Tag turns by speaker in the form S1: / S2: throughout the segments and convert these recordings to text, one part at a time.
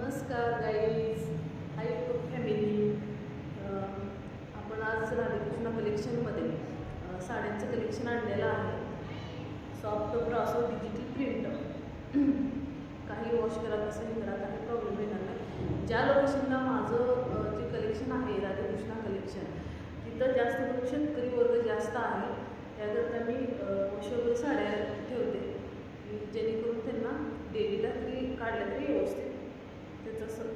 S1: नमस्कार guys, hi YouTube family. आपण आज राधाकृष्ण कलेक्शनमध्ये साड्यांचं कलेक्शन आणलेलं आहे. सॉफ्ट ब्रासो डिजिटल प्रिंट. काही वॉश करा कसं हे करा, काही प्रॉब्लेम येणार नाही. ज्या लोकेशनला माझं जे कलेक्शन आहे राधाकृष्ण कलेक्शन, तिथं जास्त करून शेतकरी वर्ग जास्त आहे. त्याकरता मी वॉशेबल साड्या ठेवते, जेणेकरून त्यांना डेलीला तरी काढल्या तरी व्यवस्थित त्याचं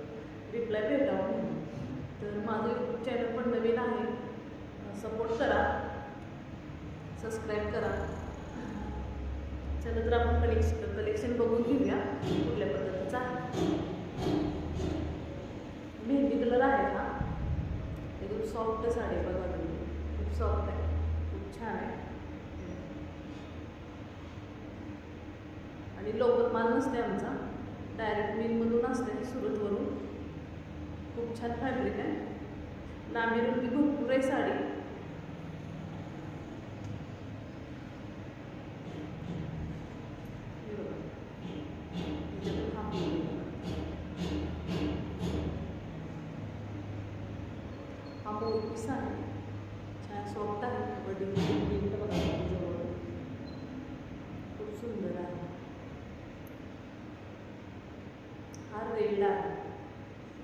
S1: रिप्लाय भेटावं म्हणून. तर माझं यूट्यूब चॅनल पण नवीन आहे, सपोर्ट करा, सबस्क्राईब करा. चला तर आपण कलेक्शन बघून घेऊया कुठल्या पद्धतीचा आहे. मेहंदी कलर आहे हा, एकदम सॉफ्ट साडी बघा तुम्ही, खूप सॉफ्ट आहे, खूप छान आहे. आणि लोकल माल नसते आमचा, डायरेक्ट मिलमधून असते सुरतवरून. खूप छान फॅब्रिक आहे, लांबी रुंदी भरपूर आहे साडी. हा मोर पीस आहे, छान सॉफ्ट आहे, प्रिंट बघा जवळ, खूप सुंदर आहे. हा रेड आहे,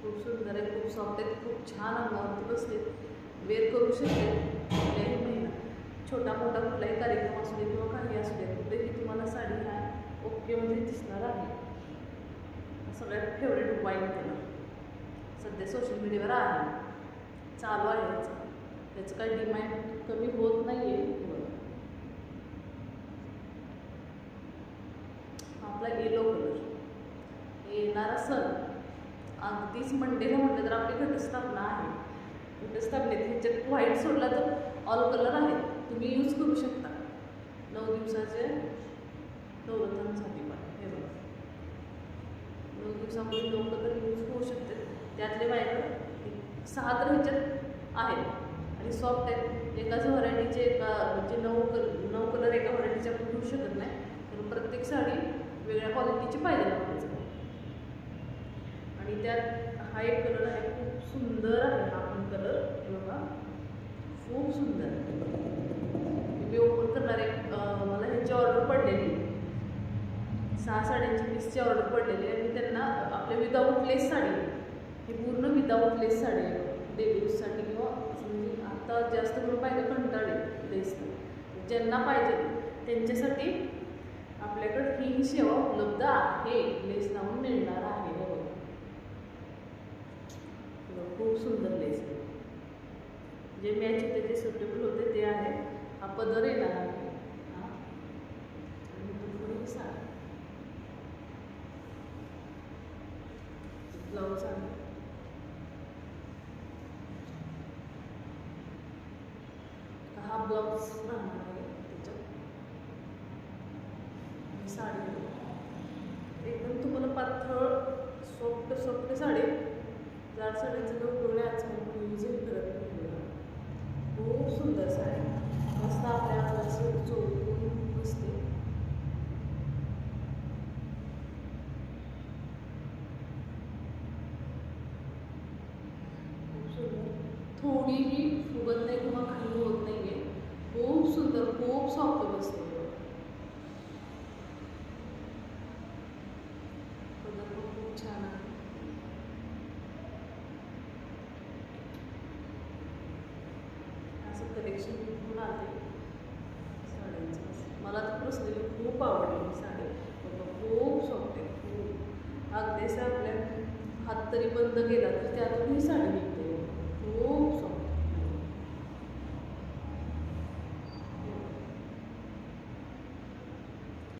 S1: खूप सुंदर आहे, खूप सॉफ्ट आहे, खूप छान अंगावरती बसते, वेअर करू शकते कुठल्याही महिना. छोटा मोठा कुठलाही कार्यक्रम असू दे किंवा काही असू दे, कुठेही तुम्हाला साडी हा ओके मध्ये दिसणार आहे. सगळ्यात फेवरेट वाईन कलर सध्या सोशल मीडियावर आहे, चालू आहे त्याचं काही डिमांड कमी होत नाही आहे. आपला येलो कलर, येणारा सण अगदीच मंडेला म्हटलं तर आपली घटस्थापना आहे. घटस्थापनेत ह्याच्यात व्हाईट सोडला तर ऑल कलर आहे, तुम्ही यूज करू शकता 9 दिवसाचे नवरात्रांसाठी. पण हे बघा, 9 दिवसामध्ये 9 कलर यूज होऊ शकते. त्यातले माझ्याकडे 6 तर ह्याच्यात आहेत आणि सॉफ्ट आहेत. एकाच व्हरायटीचे म्हणजे 9 कलर एका व्हरायटीचे आपण घेऊ शकत नाही, तर प्रत्येक साडी वेगळ्या क्वालिटीची पाहिजे आपल्याला. आणि त्यात हा एक कलर आहे, खूप सुंदर आहे हा पण कलर बघा, खूप सुंदर आहे. मी ओपन करणार आहे. मला ह्याची ऑर्डर पडलेली 6 साड्यांची पीसची ऑर्डर पडलेली आहे. आणि त्यांना आपल्या विदाऊट लेस साडी, ही पूर्ण विदाऊट लेस साडी आहे डेली यूजसाठी, किंवा म्हणजे आता जास्त करून पाहिजे कंटाळे लेस. ज्यांना पाहिजे त्यांच्यासाठी आपल्याकडे ही सेवा उपलब्ध आहे, लेस लावून मिळणार आहे. खूप सुंदर लेस आहे, जे मॅच होते जे सुटेबल होते ते आहे. हा पदर येणार आहे, हा आणि साडी ब्लाऊज आहे. हा ब्लाऊज राहणार आहे त्याच्यात. साडी एकदम तुम्हाला पातळ सॉफ्ट साडी, जाड साडीचं लोक आजकाल यूज करत नाही. खूप सुंदर साडी, मस्त आपल्या अंगाची चोळून बसते. खूप सुंदर, थोडीही फुगत नाही किंवा काही होत नाही आहे. खूप सुंदर, खूप सॉफ्ट बसते. खूप छान आहे. कलेक्शन खूप राहते साड्यांचं. मला तर पर्सनली खूप आवडली ही साडी, खूप सॉफ्ट आहे, खूप. अगदीच आपल्या हात तरी बंद केला तर त्यातून ही साडी